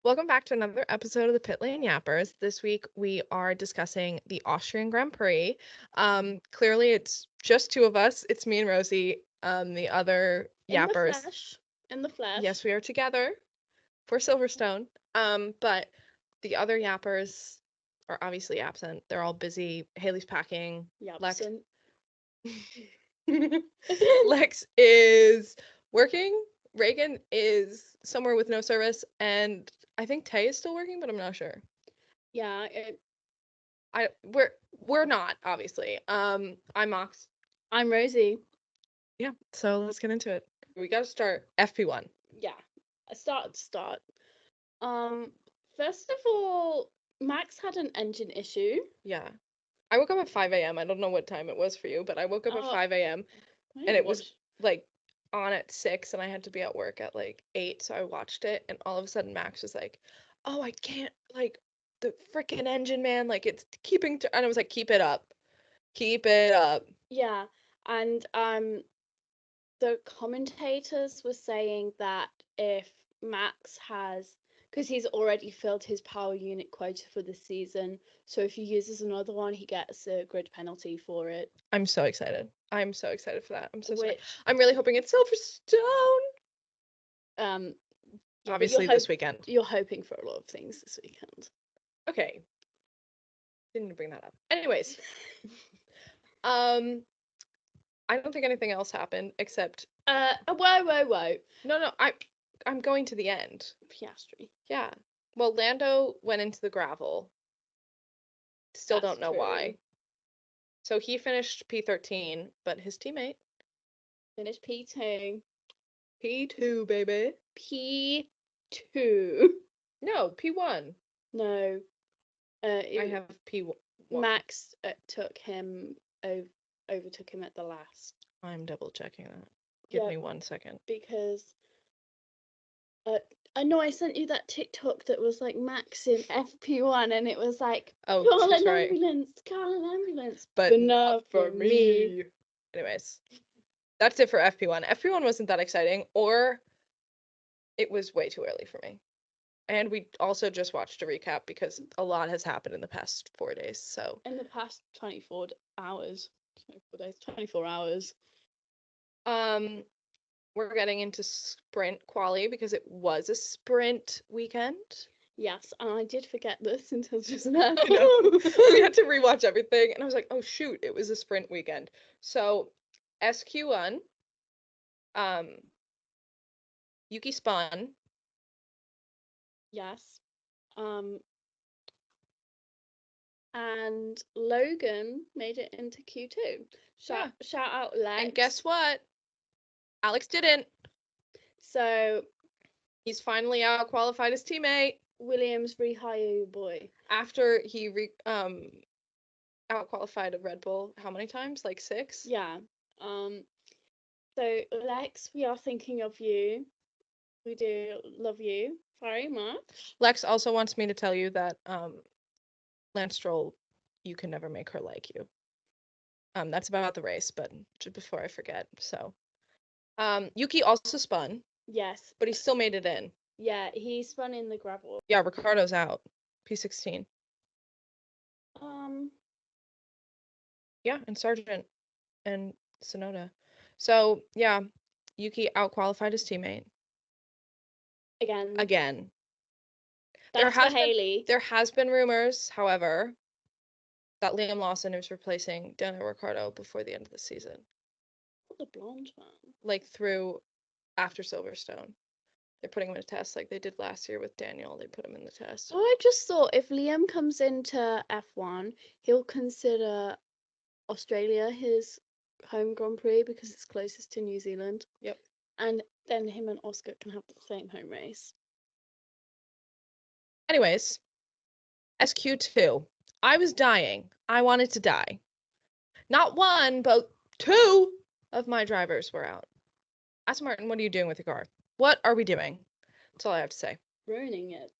Welcome back to another episode of the Pit Lane Yappers. This week we are discussing the Austrian Grand Prix. Clearly it's just two of us. It's me and Rosie. The other In the Yappers. flesh. In the flesh. Yes, we are together for Silverstone. But the other Yappers are obviously absent. They're all busy. Haley's packing. Absent. Lex is working. Reagan is somewhere with no service, and I think Tay is still working, but I'm not sure. Yeah, We're not, obviously. I'm Mox. I'm Rosie. Yeah, so let's get into it. We gotta start FP1. Yeah, I start. First of all, Max had an engine issue. Yeah. I woke up at 5 a.m. I don't know what time it was for you, but I woke up at 5 a.m. and it was like on at 6 and I had to be at work at like 8, so I watched it and all of a sudden Max was like, "Oh, I can't, like, the freaking engine, man, like it's keeping and I was like, "Keep it up. Keep it up." Yeah, and the commentators were saying that if Max has, because he's already filled his power unit quota for the season, so if he uses another one, he gets a grid penalty for it. I'm so excited. I'm so excited for that. I'm so sorry. I'm really hoping it's Silverstone. Obviously this weekend. You're hoping for a lot of things this weekend. Okay. Didn't bring that up. Anyways. I don't think anything else happened except whoa. No, I'm going to the end. Piastri. Yeah. Well, Lando went into the gravel. Still don't know why. So he finished P13, but his teammate finished P2. P2, baby. P2. No, P1. No. I have P1. Max overtook him at the last. I'm double checking that. Give me 1 second. Because I know I sent you that TikTok that was like Max in FP1 and it was like, oh, call an ambulance, but not for me. Anyways, that's it for FP1. FP1 wasn't that exciting, or it was way too early for me. And we also just watched a recap because a lot has happened in the past 4 days. So in the past 24 hours. We're getting into sprint quali because it was a sprint weekend. Yes, and I did forget this until just now. I know. We had to rewatch everything, and I was like, oh shoot, it was a sprint weekend. So SQ1, Yuki spun. Yes. And Logan made it into Q2. Shout out Lex. And guess what? Alex didn't. So he's finally out-qualified his teammate. Williams, rehire your boy. After he out-qualified a Red Bull, how many times? Like 6? Yeah. So Lex, we are thinking of you. We do love you very much. Lex also wants me to tell you that Lance Stroll, you can never make her like you. That's about the race, but just before I forget. So Yuki also spun. Yes. But he still made it in. Yeah, he spun in the gravel. Yeah, Ricardo's out. P16. Yeah, and Sargent and Sonoda. So yeah, Yuki out-qualified his teammate. Again. That's for Haley. There has been rumors, however, that Liam Lawson is replacing Daniel Ricciardo before the end of the season. The blonde man. Like through after Silverstone. They're putting him in a test like they did last year with Daniel. They put him in the test. I just thought if Liam comes into F1, he'll consider Australia his home Grand Prix because it's closest to New Zealand. Yep. And then him and Oscar can have the same home race. Anyways, SQ2. I was dying. I wanted to die. Not one, but 2 of my drivers were out. Aston Martin, what are you doing with your car? What are we doing? That's all I have to say. Ruining it.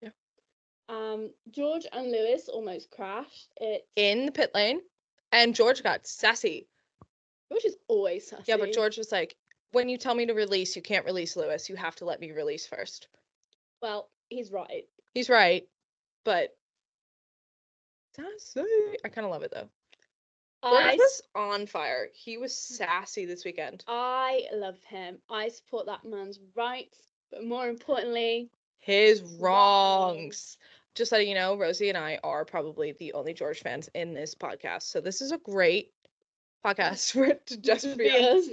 Yeah. George and Lewis almost crashed. In the pit lane, and George got sassy. George is always sassy. Yeah, but George was like, when you tell me to release, you can't release Lewis. You have to let me release first. Well, he's right. He's right, but I kind of love it though. George was on fire. He was sassy this weekend. I love him. I support that man's rights, but more importantly, his wrongs. Just letting you know, Rosie and I are probably the only George fans in this podcast. So this is a great podcast for it to just be us.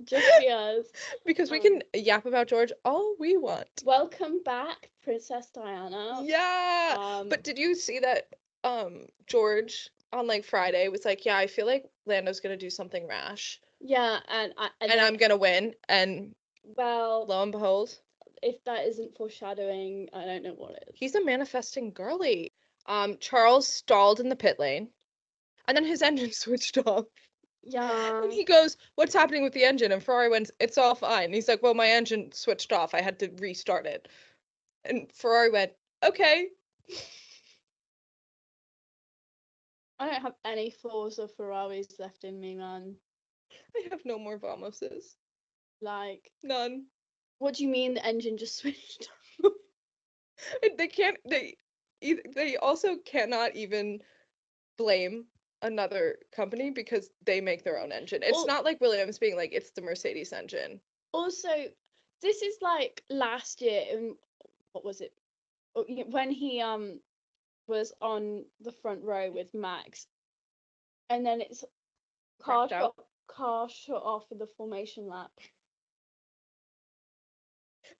Just be us. Because we can yap about George all we want. Welcome back, Princess Diana. Yeah. But did you see that George on like Friday was like, yeah, I feel like Lando's gonna do something rash. Yeah, and I'm gonna win. And well, lo and behold, if that isn't foreshadowing, I don't know what is. He's a manifesting girly. Charles stalled in the pit lane, and then his engine switched off. Yeah. And he goes, "What's happening with the engine?" And Ferrari went, "It's all fine." And he's like, "Well, my engine switched off. I had to restart it." And Ferrari went, "Okay." I don't have any Forza Ferraris left in me, man. I have no more Vamoses. Like, none. What do you mean the engine just switched off? They can't. They also cannot even blame another company because they make their own engine. It's not like Williams being like, it's the Mercedes engine. Also, this is like last year, what was it? When he was on the front row with Max, and then it's car shut off for the formation lap.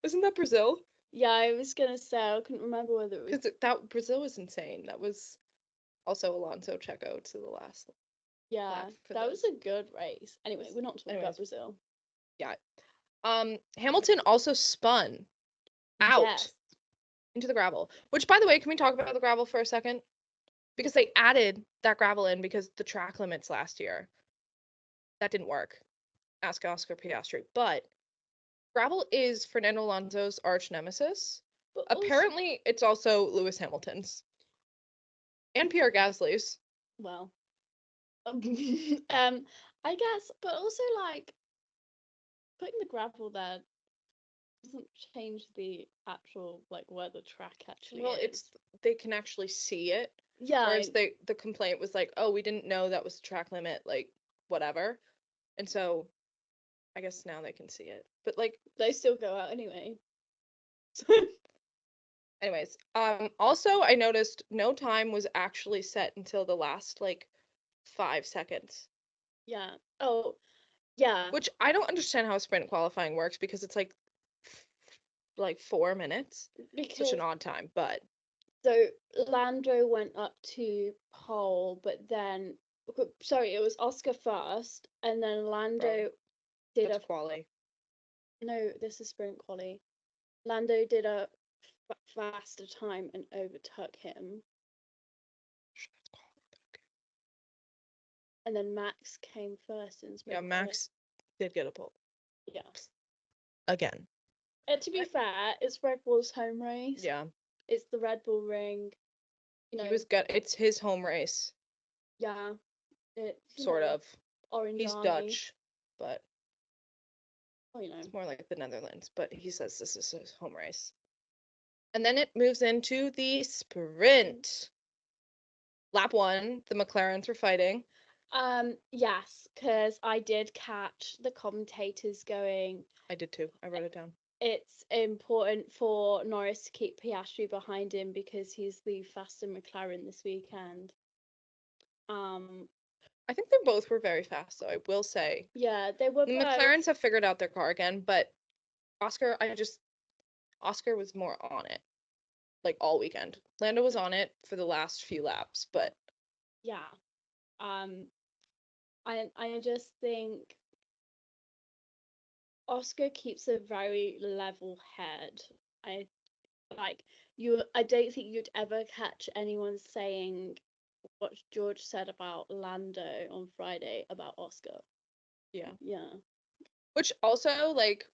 Wasn't that Brazil? Yeah, I was gonna say, I couldn't remember whether it was. Because that Brazil was insane. That was also Alonso Checo to the last. Yeah, that was a good race. Anyway, we're not talking about Brazil. Yeah. Hamilton also spun out into the gravel. Which, by the way, can we talk about the gravel for a second? Because they added that gravel in because the track limits last year. That didn't work. Ask Oscar Piastri. But gravel is Fernando Alonso's arch nemesis. But apparently, it's also Lewis Hamilton's. And Pierre Gasly's. Well. I guess, but also like putting the gravel there doesn't change the actual like where the track actually is. They can actually see it. Yeah. Whereas the complaint was like, oh, we didn't know that was the track limit, like whatever. And so I guess now they can see it. But like they still go out anyway. Anyways, also I noticed no time was actually set until the last like 5 seconds. Yeah. Oh, yeah. Which I don't understand how sprint qualifying works because it's like 4 minutes. Such an odd time, but so Lando went up to pole, but then it was Oscar first, and then Lando did a quali. No, this is sprint quali. Lando did a faster time and overtook him. And then Max came first in sprint. Yeah, Max did get a pole. Yeah. Again. To be fair, it's Red Bull's home race. Yeah. It's the Red Bull ring. You know, it's his home race. Yeah. Sort of. Orange He's Army. Dutch, but it's more like the Netherlands, but he says this is his home race. And then it moves into the sprint. Lap 1, the McLarens were fighting. Yes, because I did catch the commentators going. I did too. I wrote it down. It's important for Norris to keep Piastri behind him because he's the faster McLaren this weekend. I think they both were very fast, though, I will say. Yeah, they were. The McLarens have figured out their car again, but Oscar was more on it, like all weekend. Lando was on it for the last few laps, but yeah, I just think Oscar keeps a very level head. I don't think you'd ever catch anyone saying what George said about Lando on Friday about Oscar. Yeah. Yeah. Which also, like,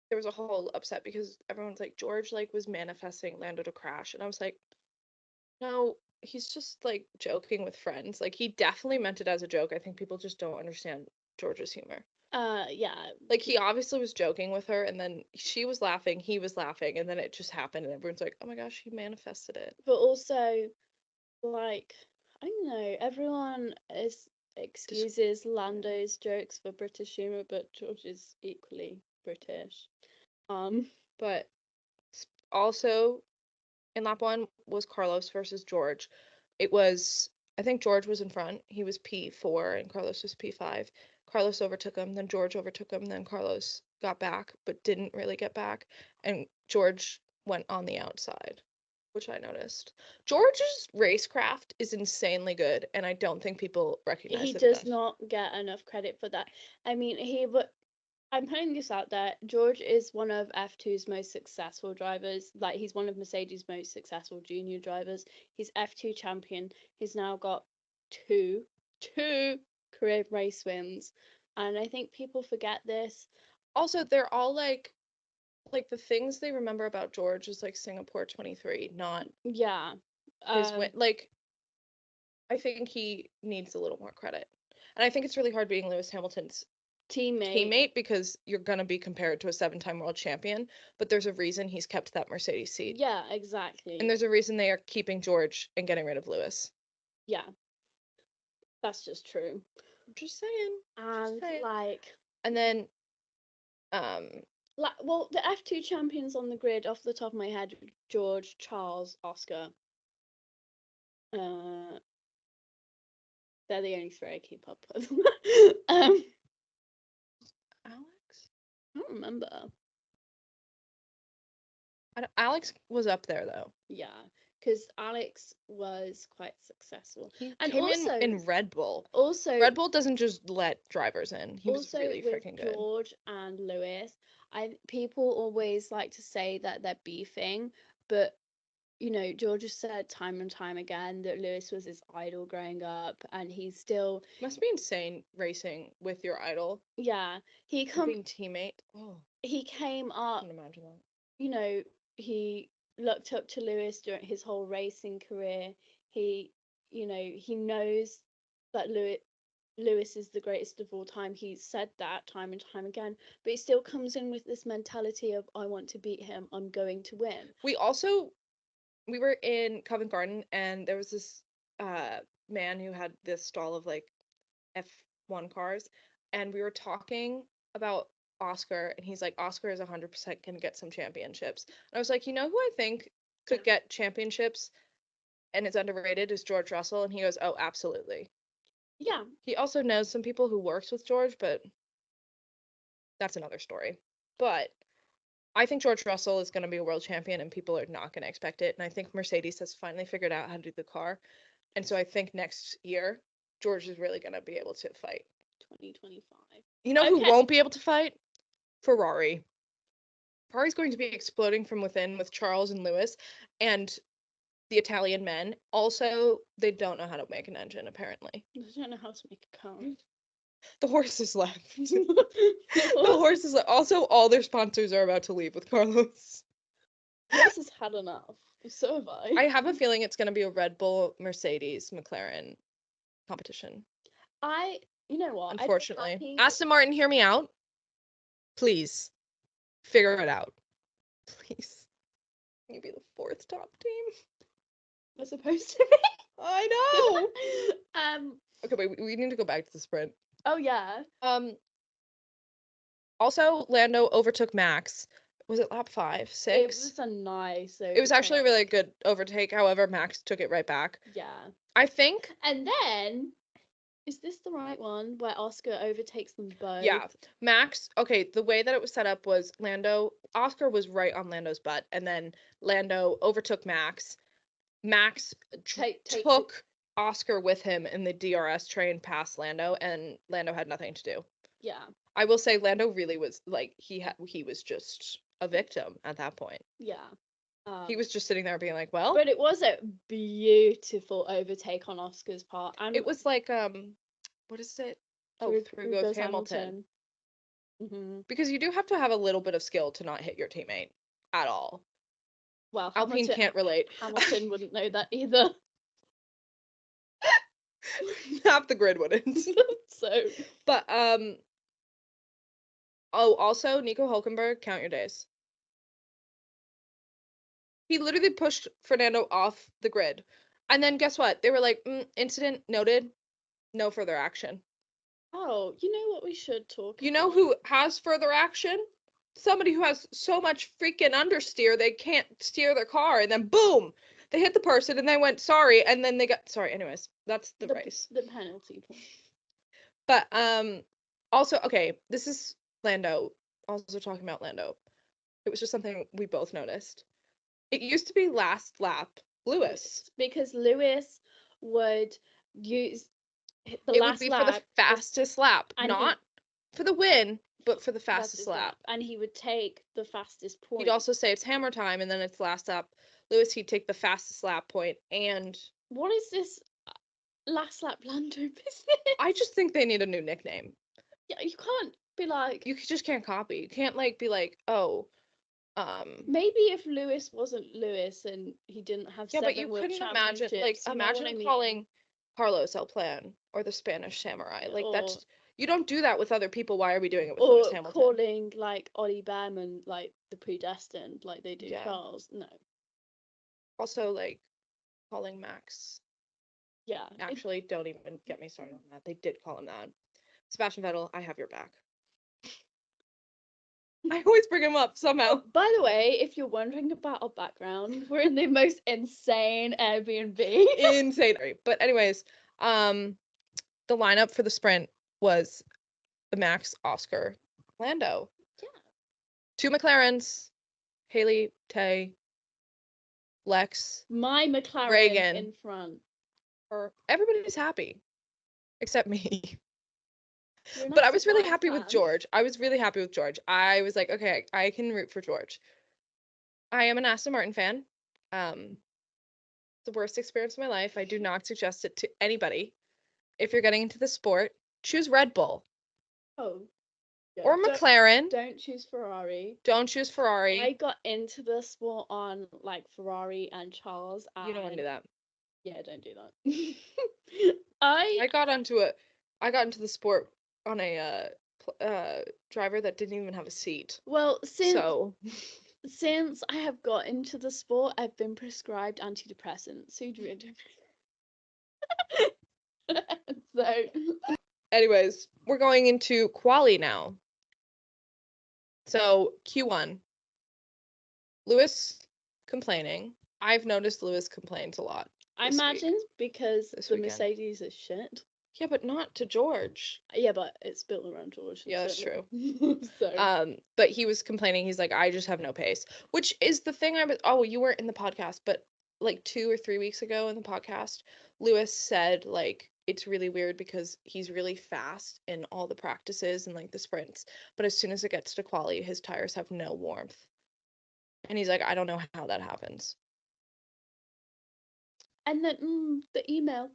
there was a whole upset because everyone's like, George, like, was manifesting Lando to crash. And I was like, no, he's just, like, joking with friends. Like, he definitely meant it as a joke. I think people just don't understand George's humor. Yeah. Like, he obviously was joking with her, and then she was laughing, he was laughing, and then it just happened, and everyone's like, oh my gosh, he manifested it. But also, like, I don't know, everyone excuses Lando's jokes for British humor, but George is equally British. But also in lap 1 was Carlos versus George. It was, I think George was in front. He was P4 and Carlos was P5. Carlos overtook him, then George overtook him, then Carlos got back, but didn't really get back. And George went on the outside, which I noticed. George's racecraft is insanely good, and I don't think people recognize He it does enough. not get enough credit for that. I mean, I'm putting this out there. George is one of F2's most successful drivers. Like, he's one of Mercedes' most successful junior drivers. He's F2 champion. He's now got two career race wins. And I think people forget this. Also, they're all like the things they remember about George is like Singapore 23, not Yeah. his win. Like, I think he needs a little more credit. And I think it's really hard being Lewis Hamilton's teammate because you're going to be compared to a 7-time world champion, but there's a reason he's kept that Mercedes seat. Yeah, exactly. And there's a reason they are keeping George and getting rid of Lewis. Yeah. That's just true. I'm just saying. And like, and then well, the F2 champions on the grid off the top of my head, George, Charles, Oscar. They're the only three I keep up with. Alex? I don't remember. Alex was up there though. Yeah, because Alex was quite successful. And came also, in Red Bull. Also, Red Bull doesn't just let drivers in. He was really freaking good. George and Lewis, people always like to say that they're beefing, but you know, George has said time and time again that Lewis was his idol growing up, and he's still must be insane racing with your idol. Yeah, being teammate. Oh, he came up. I can imagine that. You know, he looked up to Lewis during his whole racing career. He, you know, he knows that Lewis is the greatest of all time. He's said that time and time again, but he still comes in with this mentality of, I want to beat him, I'm going to win. We were in Covent Garden, and there was this man who had this stall of like F1 cars, and we were talking about Oscar, and he's like, Oscar is 100% gonna get some championships. And I was like, you know who I think could get championships and is underrated is George Russell, and he goes, oh, absolutely. Yeah. He also knows some people who works with George, but that's another story. But I think George Russell is going to be a world champion, and people are not going to expect it. And I think Mercedes has finally figured out how to do the car. And so I think next year, George is really going to be able to fight. 2025. You know who won't be able to fight? Ferrari. Ferrari's going to be exploding from within with Charles and Lewis and the Italian men. Also, they don't know how to make an engine, apparently. They don't know how to make a car. The horses left. The horses left. Also, all their sponsors are about to leave with Carlos. Carlos has had enough. So have I. I have a feeling it's going to be a Red Bull, Mercedes, McLaren competition. You know what? Unfortunately. Aston Martin, hear me out. Please. Figure it out. Please. Can you be the 4th top team? We're supposed to be. I know. Okay, wait, we need to go back to the sprint. Oh yeah. Also, Lando overtook Max. Was it lap 5, 6? It was a nice overtake. It was actually a really good overtake. However, Max took it right back. Yeah. I think. And then, is this the right one where Oscar overtakes them both? Yeah. Max, okay, the way that it was set up was Oscar was right on Lando's butt, and then Lando overtook Max. Max took Oscar with him in the DRS train past Lando, and Lando had nothing to do. Yeah. I will say Lando really was like he was just a victim at that point. Yeah. He was just sitting there being like, well. But it was a beautiful overtake on Oscar's part. And it was like what is it? Oh, through goes Hamilton. Mm-hmm. Because you do have to have a little bit of skill to not hit your teammate at all. Well, Alpine can't relate. Hamilton wouldn't know that either. Half the grid wouldn't. So, but Oh, also, Nico Hulkenberg, count your days. He literally pushed Fernando off the grid. And then guess what? They were like, incident noted, no further action. Oh, you know what we should talk You know about? who has further action? Somebody who has so much freaking understeer they can't steer their car, and then boom, they hit the person and they went sorry, and then they got sorry. Anyways, that's the race. The penalty point. But also, okay, this is Lando. Also talking about Lando. It was just something we both noticed. It used to be last lap Lewis. Because Lewis would use the It last would be lap for the fastest lap, and not for the win, but for the fastest lap. and he would take the fastest point. He'd also say it's hammer time, and then it's last lap. Lewis, he'd take the fastest lap point, and what is this last lap Lando business? I just think they need a new nickname. Yeah, you can't be like. You just can't copy. You can't like be like, oh, maybe if Lewis wasn't Lewis and he didn't have yeah, but you world couldn't imagine like imagine calling Carlos El Plan or the Spanish Samurai. Like that's you don't do that with other people. Why are we doing it with Lewis Hamilton? Or calling like Ollie Behrman like the predestined, like they do Charles. No. Also, like calling Max. Yeah. Actually, don't even get me started on that. They did call him that. Sebastian Vettel, I have your back. I always bring him up somehow. By the way, if you're wondering about our background, we're in the most insane Airbnb. Insane. But anyways, the lineup for the sprint was Max, Oscar, Lando. Yeah. 2 McLarens, Haley, Tay, Lex, my McLaren Reagan in front. Everybody's happy, except me. But I was really happy with George. I was like, okay, I can root for George. I am an Aston Martin fan. The worst experience of my life. I do not suggest it to anybody. If you're getting into the sport, choose Red Bull. Oh. Yeah. Or McLaren. Don't choose Ferrari. Don't choose Ferrari. I got into the sport on like Ferrari and Charles. You don't want to do that. Yeah, don't do that. I got into the sport on a driver that didn't even have a seat. Well, since I have got into the sport, I've been prescribed antidepressants. So anyways, we're going into quali now. So Q1. Lewis complaining. I've noticed Lewis complains a lot. I imagine because the Mercedes is shit. Yeah, but not to George. Yeah, but it's built around George. Yeah, that's true. So. But he was complaining. He's like, I just have no pace, which is the thing you weren't in the podcast, but like 2 or 3 weeks ago in the podcast, Lewis said like, it's really weird because he's really fast in all the practices and like the sprints, but as soon as it gets to quali, his tires have no warmth. And he's like, I don't know how that happens. And then the email.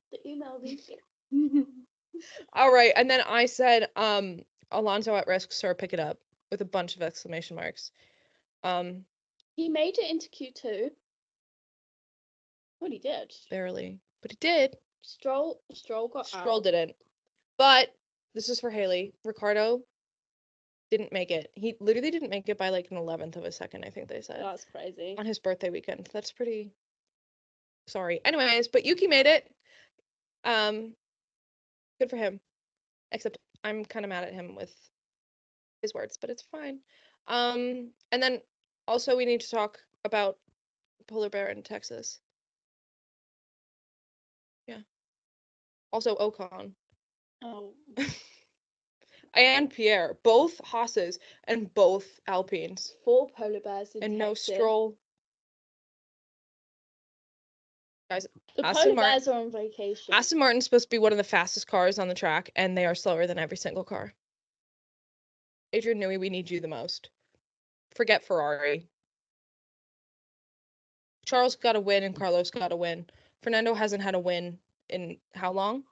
All right, and then I said, Alonso at risk, sir, pick it up, with a bunch of exclamation marks. He made it into Q2. Well, he did. Barely, but he did. Stroll got out. Stroll didn't. But this is for Haley. Ricardo didn't make it. He literally didn't make it by like an 11th of a second, I think they said. That's crazy. On his birthday weekend. That's pretty... Sorry. Anyways, but Yuki made it. Good for him. Except I'm kind of mad at him with his words, but it's fine. And then also we need to talk about polar bear in Texas. Yeah. Also Ocon. Oh. And Pierre, both Haas's and both Alpines. 4 polar bears in and Texas. No Stroll. Guys, the polar bears are on vacation. Aston Martin's supposed to be one of the fastest cars on the track, and they are slower than every single car. Adrian Newey, we need you the most. Forget Ferrari. Charles got a win and Carlos got a win. Fernando hasn't had a win in how long?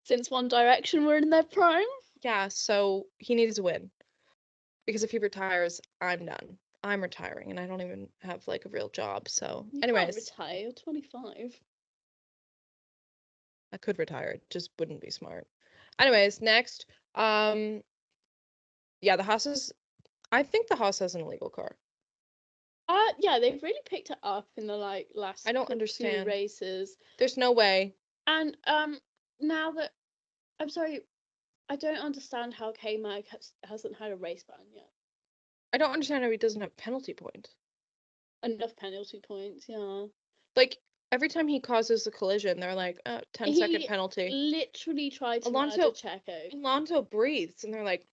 Since One Direction were in their prime? Yeah, so he needs a win. Because if he retires, I'm done. I'm retiring, and I don't even have like a real job. So, anyways, can't retire. You're 25. I could retire. It just wouldn't be smart. Anyways, next, Yeah, I think the Haas has an illegal car. Yeah, they've really picked it up in the last I don't 2 understand. races. There's no way. And now that I'm sorry, I don't understand how K-Mag hasn't had a race ban yet. I don't understand how he doesn't have penalty points. Enough penalty points, yeah. Like, every time he causes a collision, they're like, 10-second penalty. Literally tried to murder Checo. Alonso breathes, and they're like,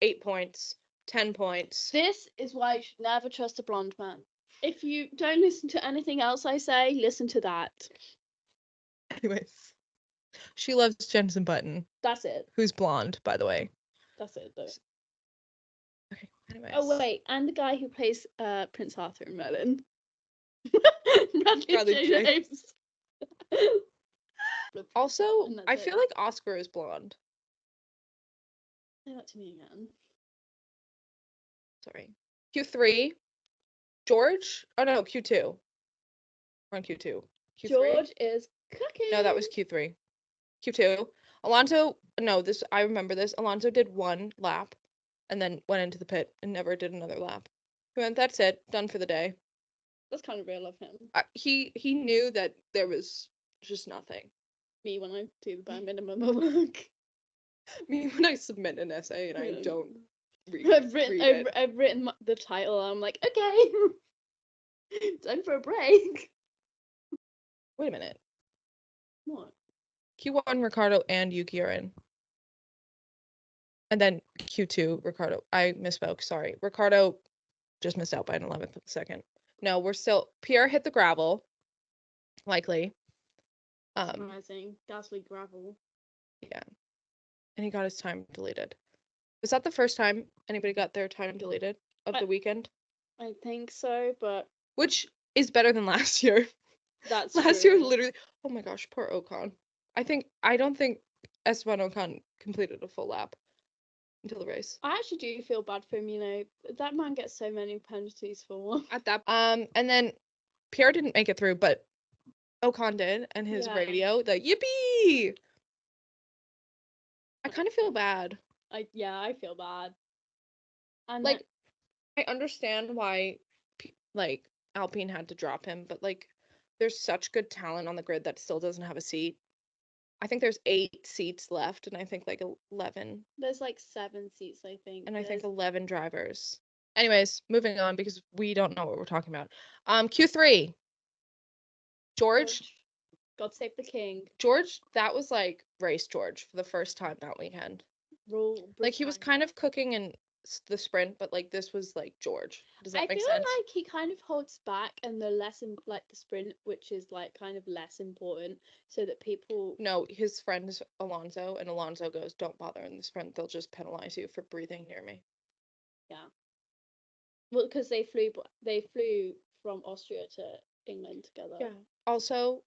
8 points, 10 points. This is why you should never trust a blonde man. If you don't listen to anything else I say, listen to that. Anyways, she loves Jensen Button. That's it. Who's blonde, by the way. That's it, though. Okay, anyways. Oh, wait, and the guy who plays Prince Arthur in Merlin. Bradley James. Also, I feel like Oscar is blonde. Say that to me again. Sorry. Q3. George? Oh no, Q2. We're on Q2. Q3? George is cooking. No, that was Q3. Q2. Alonso, no, I remember this. Alonso did 1 lap and then went into the pit and never did another lap. He went, that's it, done for the day. That's kind of real of him. He knew that there was just nothing. Me when I do the bare minimum of work. Me when I submit an essay and I don't read I've written the title. I'm like, okay, time for a break. Wait a minute. What? Q1, Ricardo and Yuki are in. And then Q2, Ricardo. I misspoke, sorry. Ricardo just missed out by an 11th of a second. No, we're still... Pierre hit the gravel. Likely. Amazing. Gasly gravel. Yeah. And he got his time deleted. Was that the first time anybody got their time deleted of the weekend? I think so, but... Which is better than last year. That's last true. year, literally... Oh my gosh, poor Ocon. I don't think Esteban Ocon completed a full lap until the race. I actually do feel bad for him, you know. That man gets so many penalties for one. At that and then Pierre didn't make it through, but Ocon did, and his radio, the yippee! I kind of feel bad. I feel bad. And like, I understand why Alpine had to drop him, but there's such good talent on the grid that still doesn't have a seat. I think there's 8 seats left, and I think 11. There's 7 seats, I think. And I think 11 drivers. Anyways, moving on because we don't know what we're talking about. Q3. George. God save the king. George, that was race George for the first time that weekend. He was kind of cooking in the sprint, but this was George. Does that make sense? I feel like he kind of holds back and the the sprint, which is kind of less important, so that people... No, his friend is Alonso, and Alonso goes, don't bother in the sprint, they'll just penalize you for breathing near me. Yeah. Well, because they flew from Austria to England together. Yeah. Also,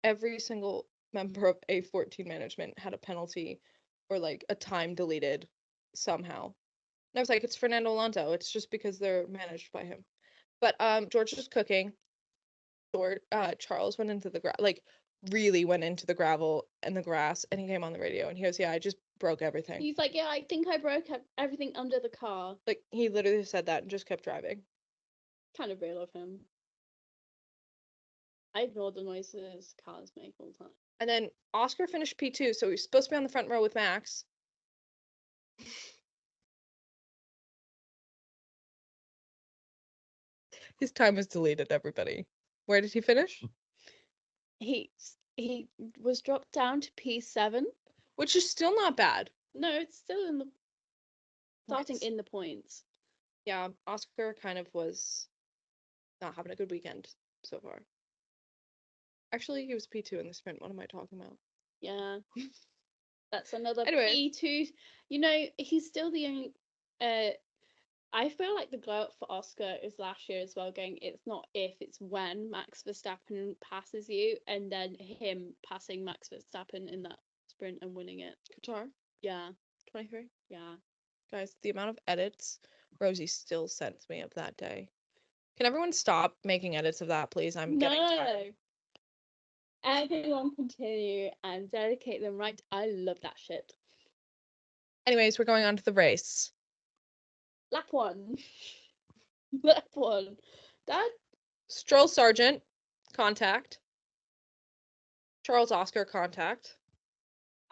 every single member of A14 management had a penalty or a time deleted somehow. And I was like, it's Fernando Alonso. It's just because they're managed by him. But George was cooking. Charles went into the really went into the gravel and the grass, and he came on the radio and he goes, yeah, I just broke everything. He's like, yeah, I think I broke everything under the car. He literally said that and just kept driving. Kind of real of him. I ignore the noises cars make all the time. And then Oscar finished P2, so he was supposed to be on the front row with Max. His time was deleted, everybody. Where did he finish? He was dropped down to P7. Which is still not bad. No, it's still in the... starting in the points. Yeah, Oscar kind of was not having a good weekend so far. Actually, he was P2 in the sprint. What am I talking about? Yeah. That's another anyway. P2. You know, he's still the only... I feel like the glow up for Oscar is last year as well, going, it's not if, it's when Max Verstappen passes you, and then him passing Max Verstappen in that sprint and winning it. Qatar? Yeah. 23? Yeah. Guys, the amount of edits Rosie still sends me of that day. Can everyone stop making edits of that, please? I'm getting tired. Everyone continue and dedicate them right. I love that shit. Anyways, we're going on to the race. Lap 1. Lap 1. That Stroll Sargent, contact. Charles Oscar, contact.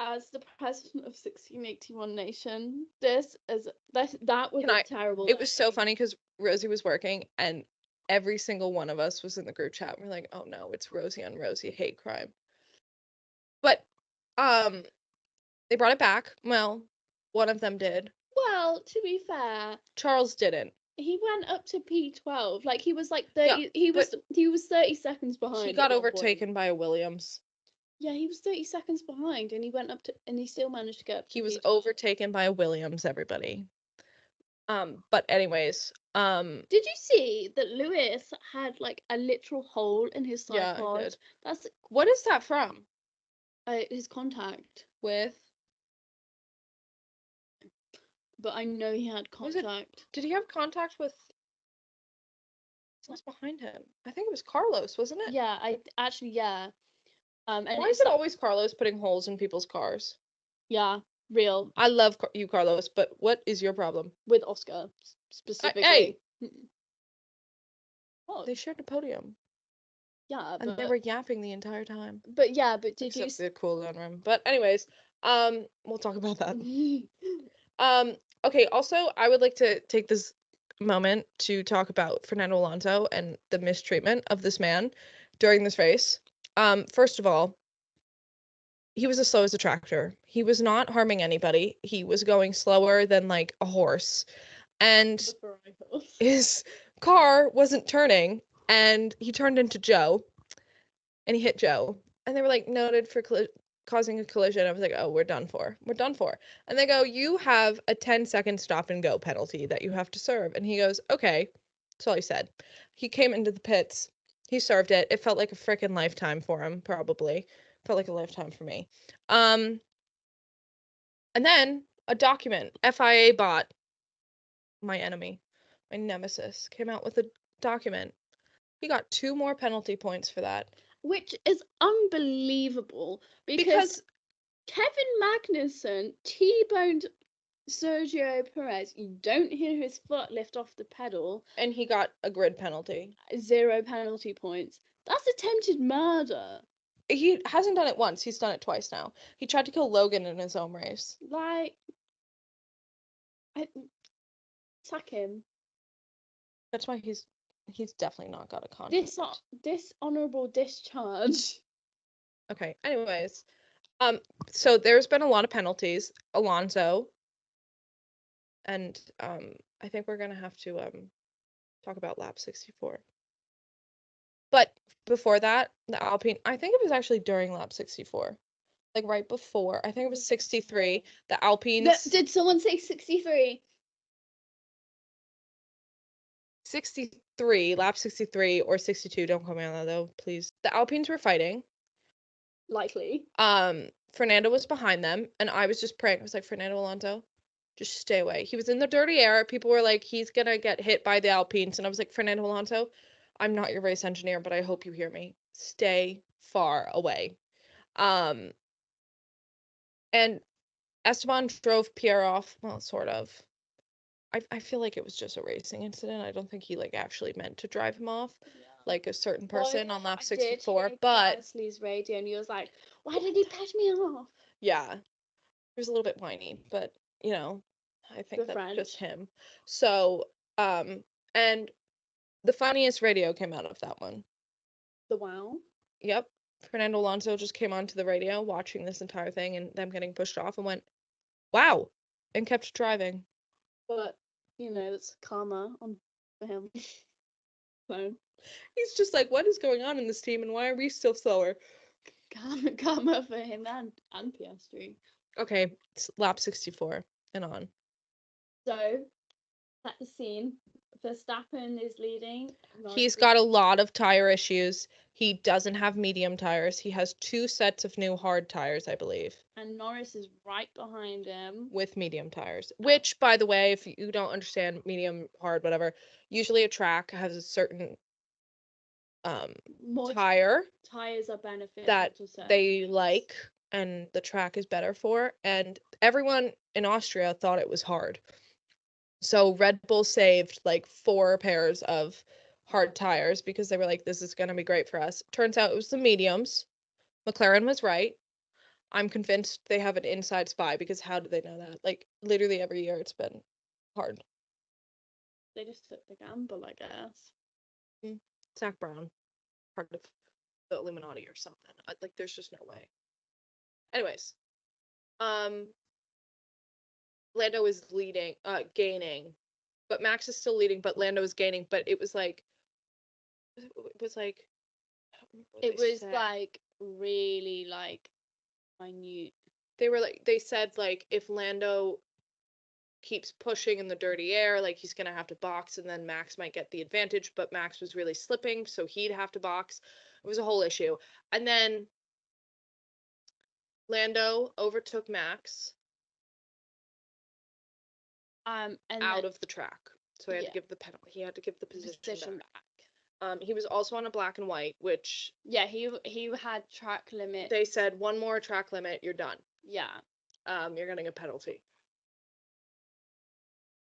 as the president of 1681 Nation, that was a terrible It was so day. funny because Rosie was working and every single one of us was in the group chat. We're like, oh no, it's Rosie on Rosie hate crime. But they brought it back. Well, one of them did. Well, to be fair, Charles didn't. he went up to P12. Like he was like 30. Yeah, he was 30 seconds behind. He got overtaken by a Williams. Yeah, he was 30 seconds behind, and he went up to, and he still managed to get up to He was P12. overtaken by a Williams, everybody. But anyways, Did you see that Lewis had like a literal hole in his side Yeah, I pod? did. That's What is that from? his contact. With? But I know he had Was it- contact. Did he have contact with? What's behind him? I think it was Carlos, wasn't it? Yeah, yeah. And Why is it always Carlos putting holes in people's cars? Yeah, real I love you, Carlos, but what is your problem? with Oscar specifically. Hey! What? They shared a podium, Yeah, and they were yapping the entire time. But yeah, but did Except the cooldown room. But anyways, we'll talk about that. you? Okay. Also, I would like to take this moment to talk about Fernando Alonso and the mistreatment of this man during this race. First of all, he was as slow as a tractor. He was not harming anybody. He was going slower than like a horse. And his car wasn't turning, and he turned into Joe, and he hit Joe. And they were like, noted for causing a collision. I was like, oh, we're done for. We're done for. And they go, you have a 10-second stop and go penalty that you have to serve. And he goes, okay. That's all he said. He came into the pits. He served it. It felt like a freaking lifetime for him, probably. Felt like a lifetime for me. And then a document, FIA bot, my enemy, my nemesis, came out with a document. He got 2 more penalty points for that. Which is unbelievable because Kevin Magnussen T-boned Sergio Perez. You don't hear his foot lift off the pedal. And he got a grid penalty. 0 penalty points. That's attempted murder. He hasn't done it once. He's done it twice now. He tried to kill Logan in his own race. Like, sack him. That's why he's definitely not got a contract. Dishonorable discharge. Okay. Anyways, so there's been a lot of penalties. Alonso, and I think we're gonna have to talk about lap 64. But before that, the Alpine, I think it was actually during lap 64. Like right before, I think it was 63. The Alpines. Did someone say 63? 63, lap 63 or 62, don't call me on that though, please. The Alpines were fighting. Likely. Fernando was behind them, and I was just praying. I was like, Fernando Alonso, just stay away. He was in the dirty air. People were like, he's gonna get hit by the Alpines, and I was like, Fernando Alonso, I'm not your race engineer, but I hope you hear me. Stay far away. And Esteban drove Pierre off. Well, sort of. I feel like it was just a racing incident. I don't think he like actually meant to drive him off, like a certain person on lap 64. But Gasly's radio, and he was like, "Why did he cut me off?" Yeah, he was a little bit whiny, but you know, I think that's French. just him. So, and the funniest radio came out of that one. The wow. Yep, Fernando Alonso just came onto the radio watching this entire thing and them getting pushed off and went, "Wow," and kept driving. But you know, it's karma for him. So he's just like, what is going on in this team and why are we still slower? Karma for him and Piastri. Okay, it's lap 64 and on. So at the scene, Verstappen is leading. He's got a lot of tire issues. He doesn't have medium tires. He has 2 sets of new hard tires, I believe. And Norris is right behind him. With medium tires. Which, by the way, if you don't understand medium, hard, whatever, usually a track has a certain tires are beneficial that to they like and the track is better for. And everyone in Austria thought it was hard. So Red Bull saved like 4 pairs of hard tires because they were like, this is going to be great for us. Turns out it was the mediums. McLaren was right. I'm convinced they have an inside spy because how do they know that? Like, literally every year it's been hard. They just took the gamble, I guess. Zach Brown, part of the Illuminati or something. Like, there's just no way. Anyways, Lando is gaining, but Max is still leading, but Lando is gaining. But it was like, it was like really like minute. They said like if Lando keeps pushing in the dirty air, like he's gonna have to box, and then Max might get the advantage. But Max was really slipping, so he'd have to box. It was a whole issue, and then Lando overtook Max. And out of the track, so he had to give the penalty. He had to give the position back. He was also on a black and white, which he had track limit. They said one more track limit, you're done. Yeah. You're getting a penalty.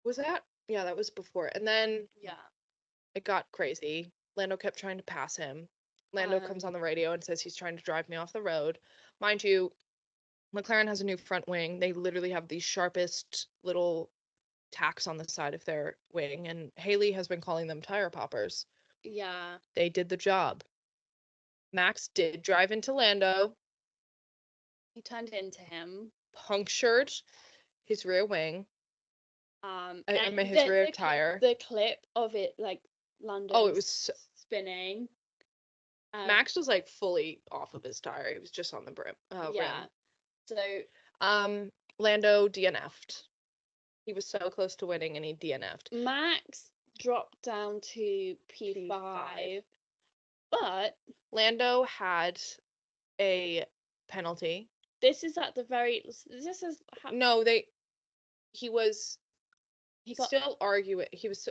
Was that? Yeah, that was before. And then it got crazy. Lando kept trying to pass him. Lando comes on the radio and says he's trying to drive me off the road. Mind you, McLaren has a new front wing. They literally have the sharpest little tacks on the side of their wing, and Haley has been calling them tire poppers. Yeah. They did the job. Max did drive into Lando. He turned into him. Punctured his rear wing. His rear tire. The clip of it, like, London. Oh, it was spinning. Max was like fully off of his tire. He was just on the rim. So, Lando DNF'd. He was so close to winning, and he DNF'd. Max dropped down to P5, but Lando had a penalty. This is at the very. This is He was still arguing. He was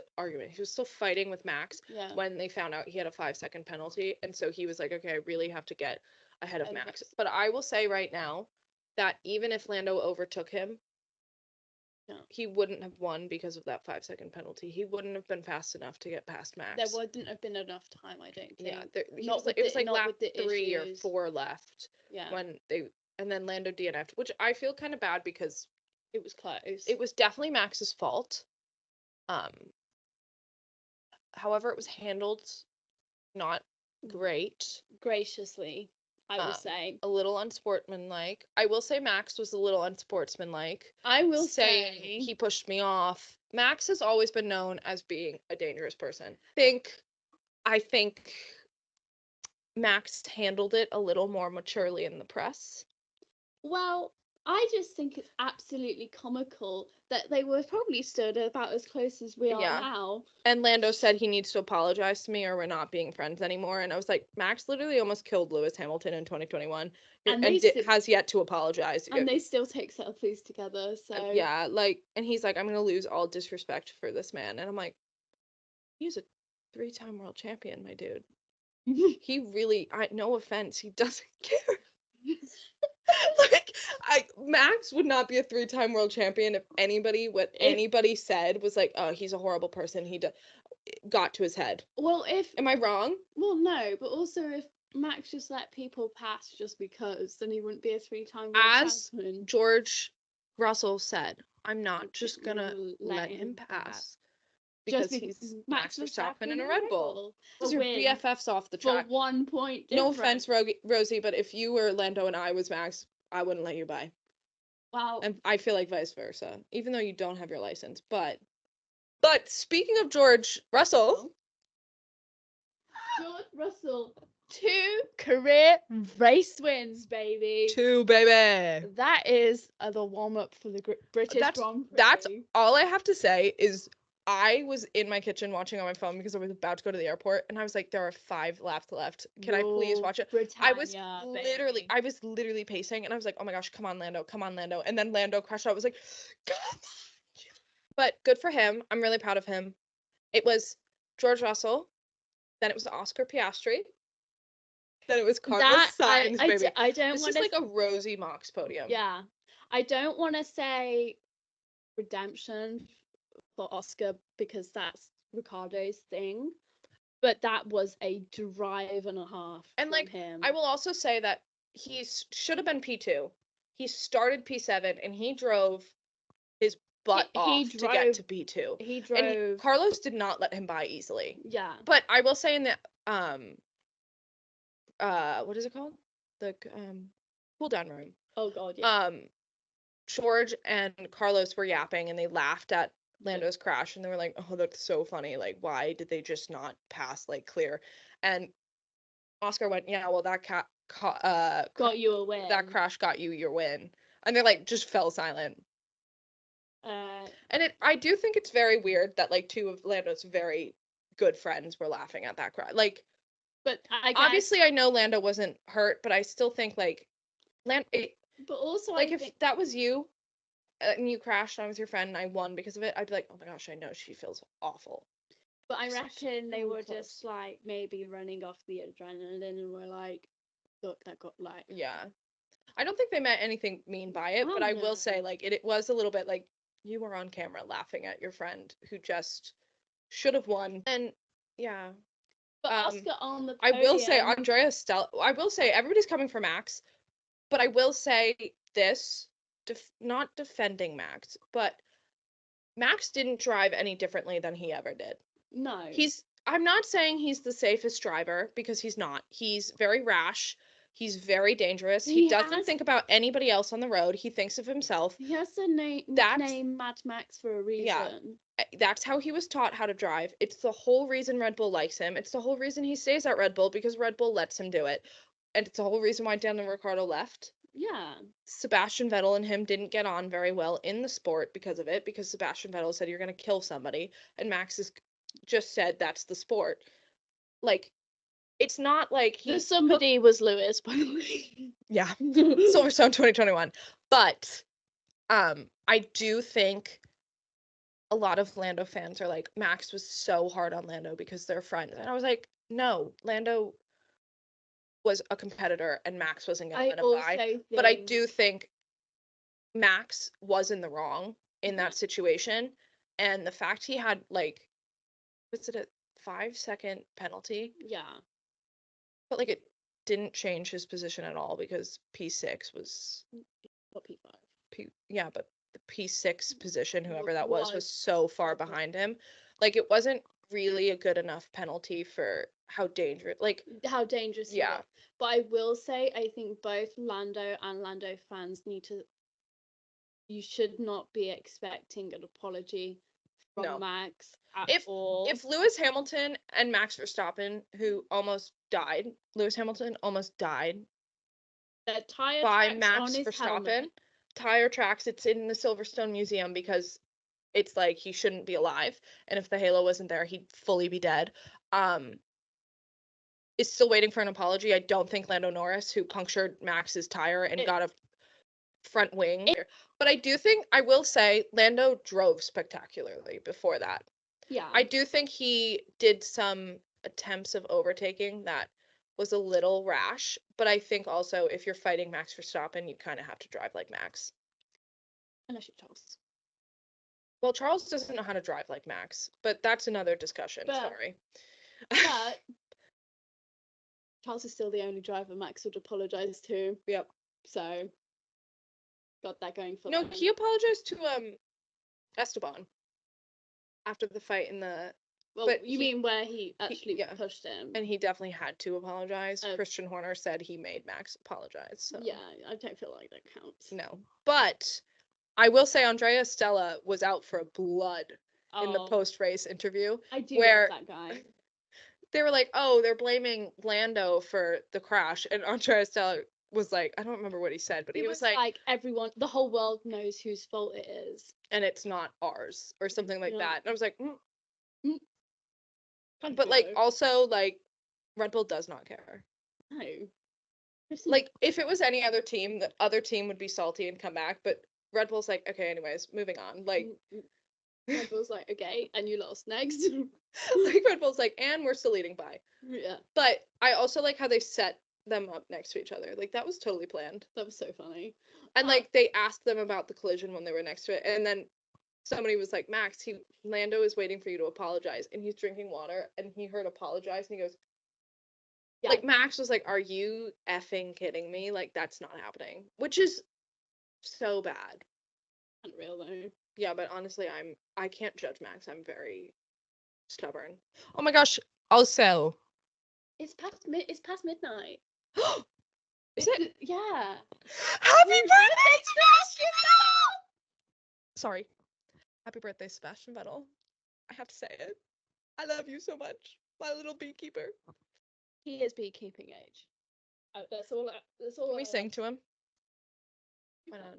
still fighting with Max when they found out he had a 5-second penalty, and so he was like, "Okay, I really have to get ahead of Max." But I will say right now that even if Lando overtook him, he wouldn't have won because of that 5-second penalty. He wouldn't have been fast enough to get past Max. There wouldn't have been enough time, I don't think. Yeah, it was like lap 3 or 4 left. Yeah. And then Lando DNF'd, which I feel kind of bad because it was close. It was definitely Max's fault. However, it was handled not great. Graciously, I would say. A little unsportsmanlike. I will say Max was a little unsportsmanlike. I will say he pushed me off. Max has always been known as being a dangerous person. I think Max handled it a little more maturely in the press. Well, I just think it's absolutely comical that they were probably stood about as close as we are now. And Lando said he needs to apologize to me or we're not being friends anymore. And I was like, Max literally almost killed Lewis Hamilton in 2021 and has yet to apologize. And they still take selfies together. So and he's like, I'm going to lose all disrespect for this man. And I'm like, he's a 3-time world champion, my dude. He really, no offense, he doesn't care. Max would not be a 3-time world champion if anybody said was like, oh, he's a horrible person. He got to his head. Well, am I wrong? Well, no, but also if Max just let people pass just because, then he wouldn't be a 3-time world champion. George Russell said, I'm not just gonna let him pass. Because he's Max Verstappen in a Red Bull. Because your BFFs off the track. For 1 point difference. No offense, Rosie, but if you were Lando and I was Max, I wouldn't let you by. Wow. And I feel like vice versa, even though you don't have your license. But speaking of George Russell. George Russell, 2 career race wins, baby. 2, baby. That is the warm-up for the British Grand Prix. That's all I have to say is I was in my kitchen watching on my phone because I was about to go to the airport, and I was like, there are 5 laps left. Can I please watch it? I was literally pacing, and I was like, oh my gosh, come on, Lando. And then Lando crashed out. I was like, come on. But good for him. I'm really proud of him. It was George Russell. Then it was Oscar Piastri. Then it was Carlos Sainz, baby. This is like a Rosie Mox podium. Yeah. I don't want to say redemption for Oscar because that's Ricardo's thing. But that was a drive and a half And from him. I will also say that he should have been P2. He started P7 and he drove his butt off to get to P2. He drove. And Carlos did not let him by easily. Yeah. But I will say in the what is it called? The cool down room. Oh god, yeah. George and Carlos were yapping and they laughed at Lando's crash and they were like, "Oh, that's so funny. Like, why did they just not pass like clear?" And Oscar went, "Yeah, well, that got you a win. That crash got you your win." And they like just fell silent. And I do think it's very weird that like two of Lando's very good friends were laughing at that crash. Like, but I guess, obviously I know Lando wasn't hurt, but I still think like but also like if that was you and you crashed and I was your friend and I won because of it, I'd be like, "Oh my gosh, I know she feels awful." But I reckon they were just like maybe running off the adrenaline and were like, "Look, that got like." Yeah, I don't think they meant anything mean by it, but I will say like it was a little bit like you were on camera laughing at your friend who just should have won. And yeah. But Oscar on the I podium. will say I will say everybody's coming for Max, but I will say this, not defending Max, but Max didn't drive any differently than he ever did. No. I'm not saying he's the safest driver because he's not. He's very rash. He's very dangerous. He doesn't think about anybody else on the road. He thinks of himself. He has the name Mad Max for a reason. Yeah, that's how he was taught how to drive. It's the whole reason Red Bull likes him. It's the whole reason he stays at Red Bull because Red Bull lets him do it. And it's the whole reason why Daniel Ricciardo left. Yeah. Sebastian Vettel and him didn't get on very well in the sport because of it, because Sebastian Vettel said you're going to kill somebody, and Max has just said that's the sport. Like, it's not like somebody was Lewis, by the way. Yeah. Silverstone 2021. But I do think a lot of Lando fans are like, Max was so hard on Lando because they're friends. And I was like, no, Lando was a competitor and Max wasn't going to let him by. But I do think Max was in the wrong in that situation. And the fact he had like, was it a 5-second penalty? Yeah. But like it didn't change his position at all because P6 was P5. Yeah, but the P6 position, whoever that was so far behind him. Like it wasn't really a good enough penalty for how dangerous yeah. But I will say I think both Lando and Lando fans you should not be expecting an apology from Max at all. If Lewis Hamilton and Max Verstappen, who Lewis Hamilton almost died by Max Verstappen. Tire tracks, it's in the Silverstone Museum because it's like he shouldn't be alive, and if the halo wasn't there he'd fully be dead. Is still waiting for an apology. I don't think Lando Norris, who punctured Max's tire and got a front wing, but I will say Lando drove spectacularly before that. Yeah, I do think he did some attempts of overtaking that was a little rash, but I think also if you're fighting Max Verstappen, you kind of have to drive like Max. Unless you're Charles. Well, Charles doesn't know how to drive like Max, but that's another discussion. Sorry. But Charles is still the only driver Max would apologize to. Yep. So got that going for him. He apologized to Esteban after the fight in the. Well, but you mean where he actually pushed him? And he definitely had to apologize. Christian Horner said he made Max apologize. So. Yeah, I don't feel like that counts. No, but I will say Andrea Stella was out for blood in the post-race interview. I do love that guy. They were like, "Oh, they're blaming Lando for the crash," and Andrea Stella was like, I don't remember what he said, but he was like everyone, the whole world knows whose fault it is, and it's not ours, or something like that. And I was like, But like also like Red Bull does not care. No. Like if it was any other team, the other team would be salty and come back, but Red Bull's like, okay, anyways, moving on. Like Red Bull's like, okay, and you lost next. Like Red Bull's like, and we're still leading by. Yeah. But I also like how they set them up next to each other. Like that was totally planned. That was so funny. And like they asked them about the collision when they were next to it, and then somebody was like, Max, Lando is waiting for you to apologize, and he's drinking water, and he heard apologize, and he goes, Yeah. like, Max was like, are you effing kidding me? Like, that's not happening, which is so bad. Unreal though. Yeah, but honestly, I can't judge Max. I'm very stubborn. Oh my gosh. Also, It's past midnight. is it? Yeah. Happy birthday, Sebastian Vettel! Sorry. Happy birthday, Sebastian Vettel. I have to say it. I love you so much, my little beekeeper. He is beekeeping age. That's all. Can we sing to him? Why not?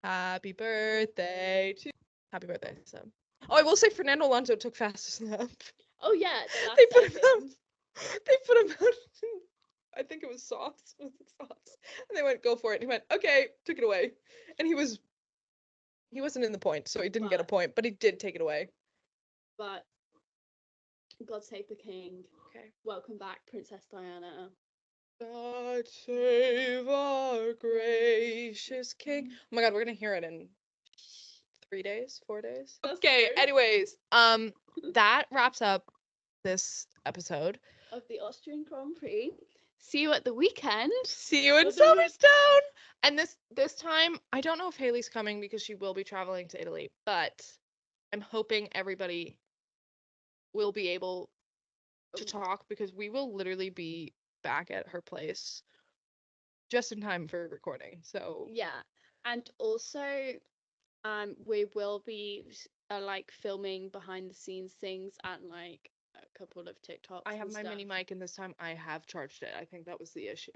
Happy birthday to. Happy birthday, so. Oh, I will say Fernando Alonso took fastest lap. Oh yeah, They put him out. They put him out. I think it was softs. Was it softs? And they went, go for it. And he went, okay, took it away. And he wasn't in the point, so he didn't get a point, but he did take it away. But God save the king. Okay. Welcome back, Princess Diana. God save our gracious king. Oh my god, we're gonna hear it in 4 days. Okay, anyways, that wraps up this episode of the Austrian Grand Prix. See you at the weekend. See you in Silverstone. And this time, I don't know if Haley's coming because she will be traveling to Italy, but I'm hoping everybody will be able to talk because we will literally be back at her place just in time for recording. So yeah, and also we will be like filming behind the scenes things and like a couple of TikToks. I have my mini mic, and this time I have charged it. I think that was the issue.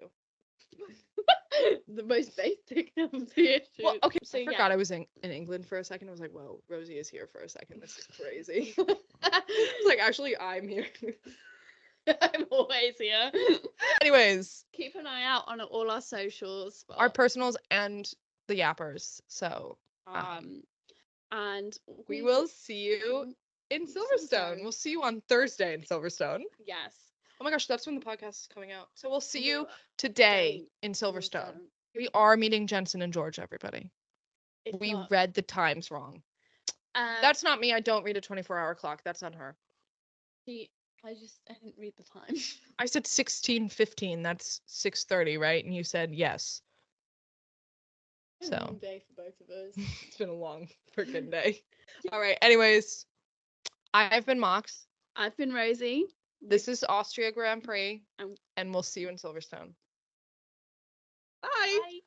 The most basic of the issue. Well, okay, so I forgot I was in England for a second. I was like, whoa, Rosie is here for a second. This is crazy. It's like, actually, I'm here. I'm always here. Anyways. Keep an eye out on all our socials. Our personals and the yappers. So. And we will see you in Silverstone. We'll see you on Thursday in Silverstone. Yes. Oh my gosh, that's when the podcast is coming out. So we'll see you today in Silverstone. We are meeting Jensen and George, everybody. We read the times wrong. That's not me. I don't read a 24-hour clock. That's on her. I didn't read the time. I said 16:15. That's 6:30, right? And you said yes. So. Long day for both of us. It's been a long freaking day. All right. Anyways, I've been Mox. I've been Rosie. This is Austria Grand Prix, and we'll see you in Silverstone. Bye. Bye.